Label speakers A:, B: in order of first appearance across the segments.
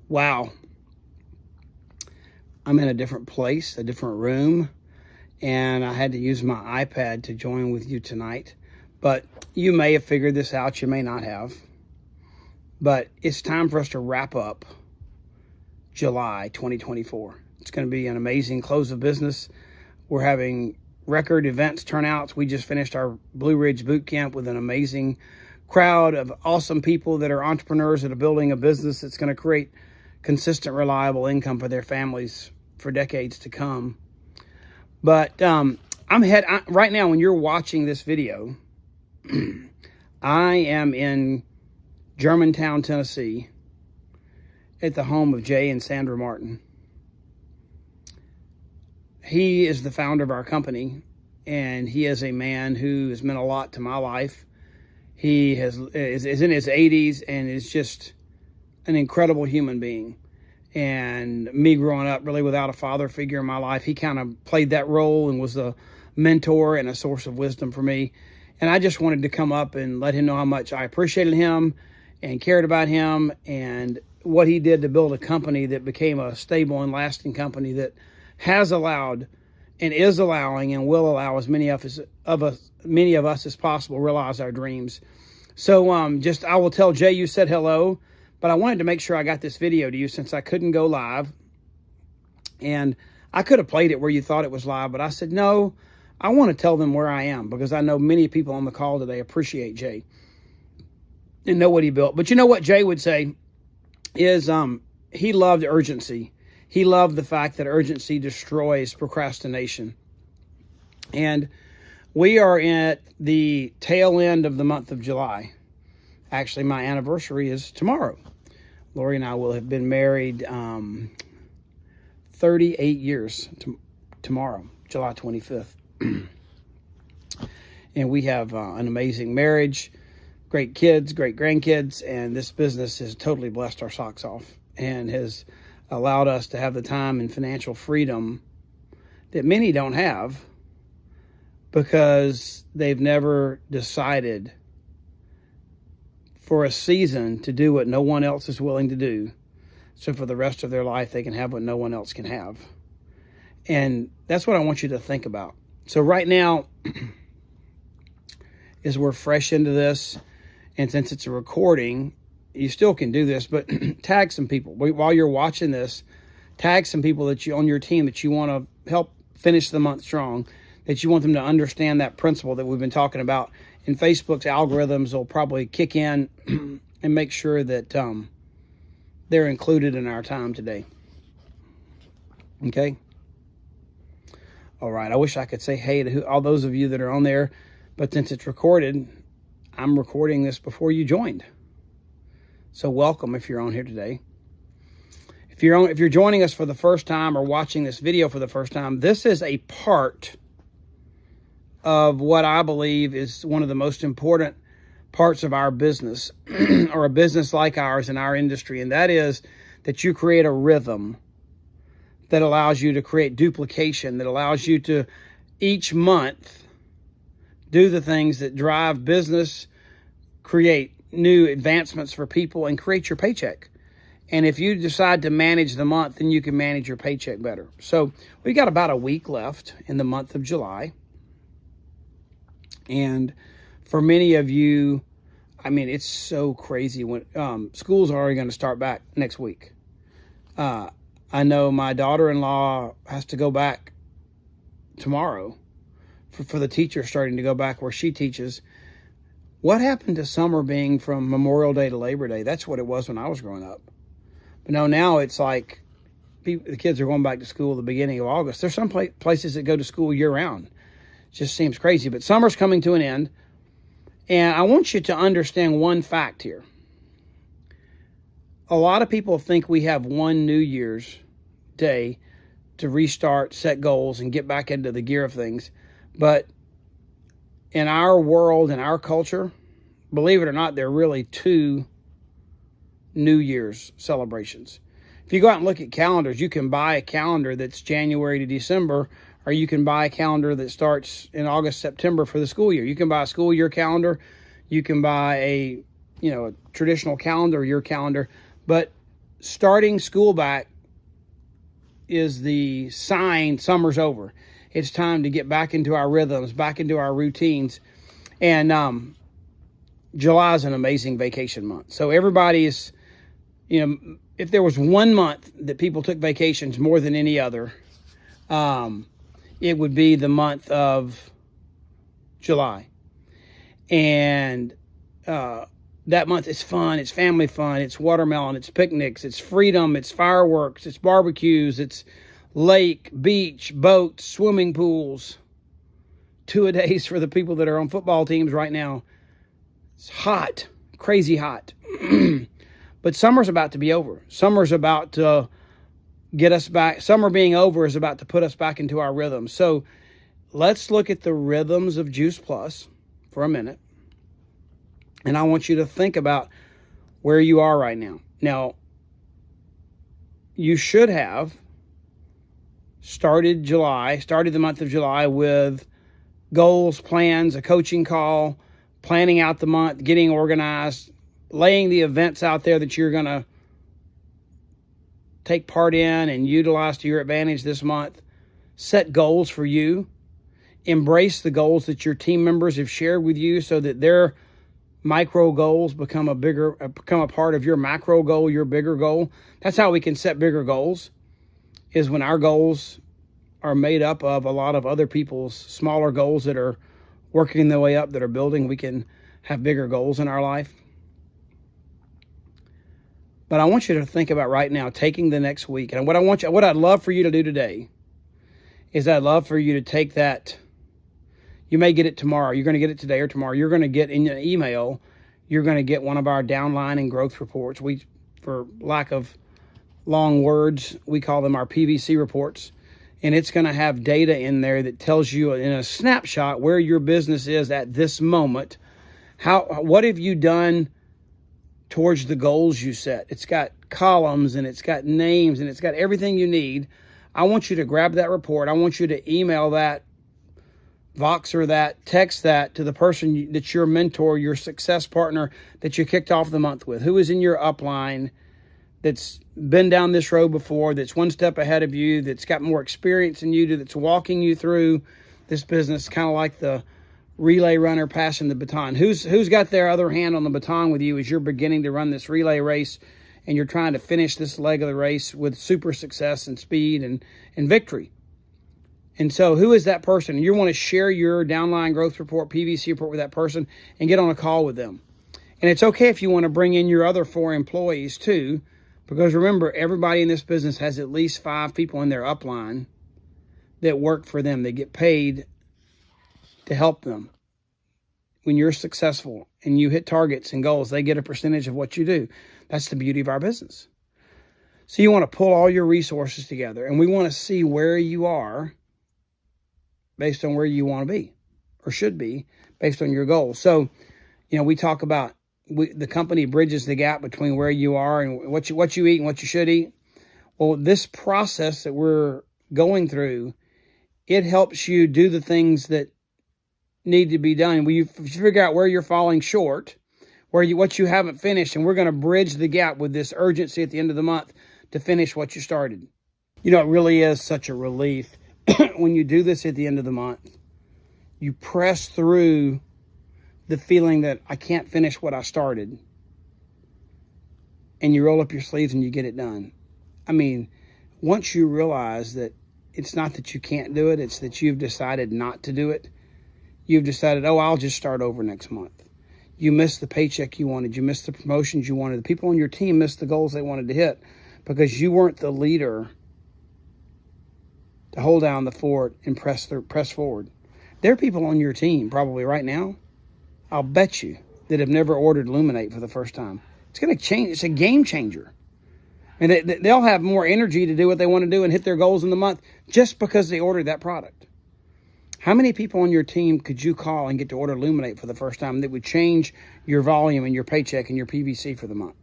A: Wow. I'm in a different place, a different room, and I had to use my iPad to join with you tonight. But you may have figured this out, you may not have. But it's time for us to wrap up July 2024. It's going to be an amazing close of business. We're having record events turnouts. We just finished our Blue Ridge Boot Camp with an amazing crowd of awesome people that are entrepreneurs that are building a business that's going to create consistent, reliable income for their families for decades to come. But right now, when you're watching this video, I am in Germantown, Tennessee, at the home of Jay and Sandra Martin. He is the founder of our company, and he is a man who has meant a lot to my life. He is in his 80s and is just an incredible human being. And me growing up really without a father figure in my life, he kind of played that role and was a mentor and a source of wisdom for me. And I just wanted to come up and let him know how much I appreciated him and cared about him and what he did to build a company that became a stable and lasting company that has allowed and is allowing and will allow as many of us as possible realize our dreams. So I will tell Jay you said hello, but I wanted to make sure I got this video to you since I couldn't go live. And I could have played it where you thought it was live, but I said, no, I want to tell them where I am because I know many people on the call today appreciate Jay and know what he built. But you know what Jay would say is he loved urgency. He loved the fact that urgency destroys procrastination. And we are at the tail end of the month of July. Actually, my anniversary is tomorrow. Lori and I will have been married 38 years tomorrow, July 25th. And we have an amazing marriage, great kids, great grandkids, and this business has totally blessed our socks off and has allowed us to have the time and financial freedom that many don't have because they've never decided for a season to do what no one else is willing to do. So for the rest of their life, they can have what no one else can have. And that's what I want you to think about. So right now, as we're fresh into this, and since it's a recording, you still can do this, but tag some people. While you're watching this, tag some people that you on your team that you want to help finish the month strong, that you want them to understand that principle that we've been talking about. And Facebook's algorithms will probably kick in and make sure that they're included in our time today. Okay? All right. I wish I could say hey to all those of you that are on there, but since it's recorded, I'm recording this before you joined. So welcome if you're on here today. If you're joining us for the first time or watching this video for the first time, this is a part of what I believe is one of the most important parts of our business or a business like ours in our industry. And that is that you create a rhythm that allows you to create duplication, that allows you to each month do the things that drive business, create new advancements for people, and create your paycheck. And if you decide to manage the month, then you can manage your paycheck better. So we got about a week left in the month of July. And for many of you, I mean, it's so crazy when schools are already going to start back next week. I know my daughter-in-law has to go back tomorrow for the teacher starting to go back where she teaches. What happened to summer being from Memorial Day to Labor Day? That's what it was when I was growing up. But no, now it's like the kids are going back to school at the beginning of August. There's some places that go to school year-round. It just seems crazy. But summer's coming to an end. And I want you to understand one fact here. A lot of people think we have one New Year's Day to restart, set goals, and get back into the gear of things. But in our world, in our culture, believe it or not, there are really two New Year's celebrations. If you go out and look at calendars, you can buy a calendar that's January to December, or you can buy a calendar that starts in August, September for the school year. You can buy a school year calendar. You can buy a traditional calendar, year calendar. But starting school back is the sign summer's over. It's time to get back into our rhythms, back into our routines. And July is an amazing vacation month. So everybody's, if there was one month that people took vacations more than any other, it would be the month of July. And that month is fun. It's family fun. It's watermelon. It's picnics. It's freedom. It's fireworks. It's barbecues. It's lake, beach, boats, swimming pools. 2-a-days for the people that are on football teams right now. It's hot, crazy hot. But summer's about to be over. Summer's about to get us back. Summer being over is about to put us back into our rhythm. So let's look at the rhythms of Juice Plus for a minute. And I want you to think about where you are right now. Now, you should have started the month of July with goals, plans, a coaching call, planning out the month, getting organized, laying the events out there that you're going to take part in and utilize to your advantage this month. Set goals for you. Embrace the goals that your team members have shared with you so that their micro goals become a part of your macro goal, your bigger goal. That's how we can set bigger goals, is when our goals are made up of a lot of other people's smaller goals that are working their way up, that are building. We can have bigger goals in our life. But I want you to think about right now taking the next week. And what I'd love for you to do today is I'd love for you to take that. You may get it tomorrow. You're going to get it today or tomorrow. You're going to get in an email. You're going to get one of our downline and growth reports. For lack of long words, we call them our PVC reports. And it's going to have data in there that tells you in a snapshot where your business is at this moment. What have you done towards the goals you set? It's got columns and it's got names and it's got everything you need. I want you to grab that report. I want you to email that, Voxer that, text that to the person that's your mentor, your success partner that you kicked off the month with, who is in your upline, that's been down this road before, that's one step ahead of you, that's got more experience than you do, that's walking you through this business, kind of like the relay runner passing the baton. Who's got their other hand on the baton with you as you're beginning to run this relay race and you're trying to finish this leg of the race with super success and speed and victory? And so who is that person? You want to share your downline growth report, PVC report with that person and get on a call with them. And it's okay if you want to bring in your other 4 employees too, because remember, everybody in this business has at least 5 people in their upline that work for them. They get paid to help them. When you're successful and you hit targets and goals, they get a percentage of what you do. That's the beauty of our business. So you want to pull all your resources together, and we want to see where you are based on where you want to be or should be based on your goals. So, we talk about the company bridges the gap between where you are and what you eat and what you should eat. Well, this process that we're going through, it helps you do the things that need to be done. You figure out where you're falling short, what you haven't finished, and we're going to bridge the gap with this urgency at the end of the month to finish what you started. It really is such a relief when you do this at the end of the month. You press through the feeling that I can't finish what I started, and you roll up your sleeves and you get it done. Once you realize that it's not that you can't do it, it's that you've decided not to do it. You've decided, I'll just start over next month. You missed the paycheck you wanted. You missed the promotions you wanted. The people on your team missed the goals they wanted to hit because you weren't the leader to hold down the fort and press forward. There are people on your team probably right now, I'll bet you, that have never ordered Luminate for the first time. It's going to change. It's a game changer. And they'll have more energy to do what they want to do and hit their goals in the month just because they ordered that product. How many people on your team could you call and get to order Luminate for the first time that would change your volume and your paycheck and your PVC for the month?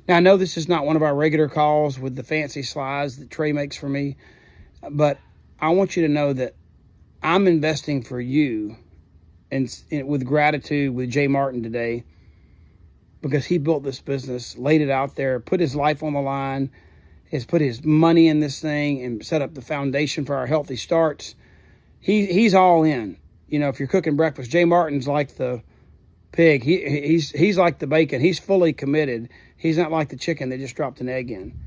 A: Now, I know this is not one of our regular calls with the fancy slides that Trey makes for me, but I want you to know that I'm investing for you and with gratitude with Jay Martin today because he built this business, laid it out there, put his life on the line, has put his money in this thing and set up the foundation for our healthy starts. He's all in. You know, if you're cooking breakfast, Jay Martin's like the pig. He's like the bacon. He's fully committed. He's not like the chicken that just dropped an egg in.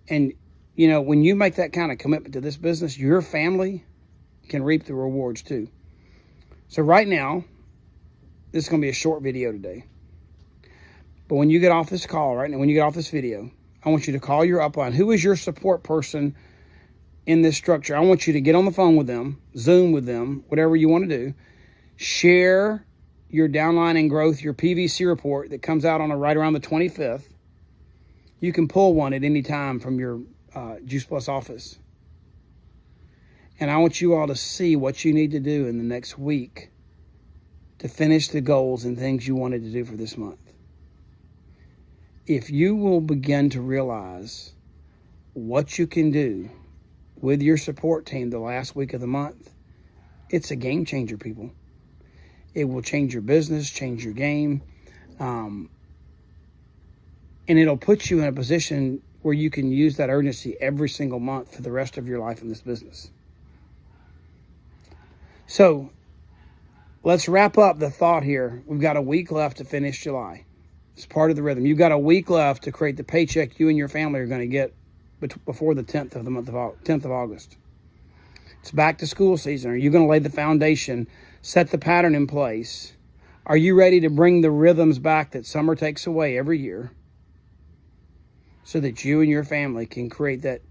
A: And, you know, when you make that kind of commitment to this business, your family can reap the rewards too. So right now, this is going to be a short video today. But when you get off this call right now, when you get off this video, I want you to call your upline. Who is your support person in this structure? I want you to get on the phone with them, Zoom with them, whatever you want to do. Share your downline and growth, your PVC report that comes out on right around the 25th. You can pull one at any time from your Juice Plus office. And I want you all to see what you need to do in the next week to finish the goals and things you wanted to do for this month. If you will begin to realize what you can do with your support team the last week of the month, it's a game changer, people. It will change your business, change your game, and it'll put you in a position where you can use that urgency every single month for the rest of your life in this business. So let's wrap up the thought here. We've got a week left to finish July. It's part of the rhythm. You've got a week left to create the paycheck you and your family are going to get before the 10th of August. It's back to school season. Are you going to lay the foundation, set the pattern in place? Are you ready to bring the rhythms back that summer takes away every year so that you and your family can create that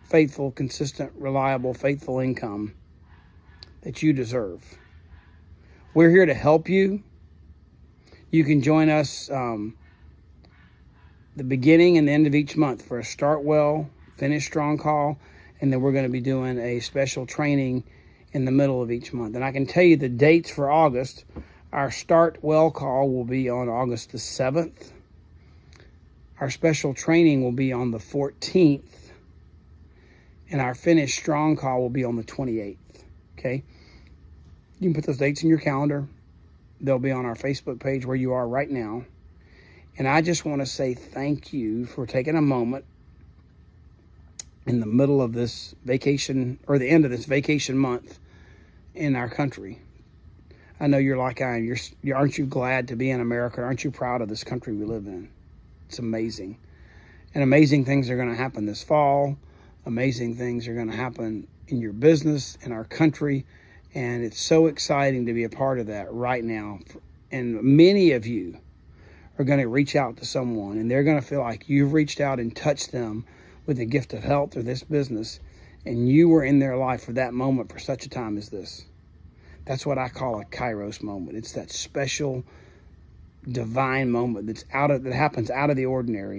A: faithful, consistent, reliable, faithful income that you deserve? We're here to help you. You can join us the beginning and the end of each month for a Start Well, Finish Strong call, and then we're going to be doing a special training in the middle of each month. And I can tell you the dates for August. Our Start Well call will be on August the 7th. Our special training will be on the 14th. And our Finish Strong call will be on the 28th. Okay? You can put those dates in your calendar. They'll be on our Facebook page where you are right now. And I just want to say thank you for taking a moment in the middle of this vacation, or the end of this vacation month in our country. I know you're like I am. Aren't you glad to be in America? Aren't you proud of this country we live in? It's amazing. And amazing things are going to happen this fall. Amazing things are going to happen in your business, in our country. And it's so exciting to be a part of that right now. And many of you are going to reach out to someone, and they're going to feel like you've reached out and touched them with the gift of health or this business, and you were in their life for that moment for such a time as this. That's what I call a Kairos moment. It's that special, divine moment that happens out of the ordinary.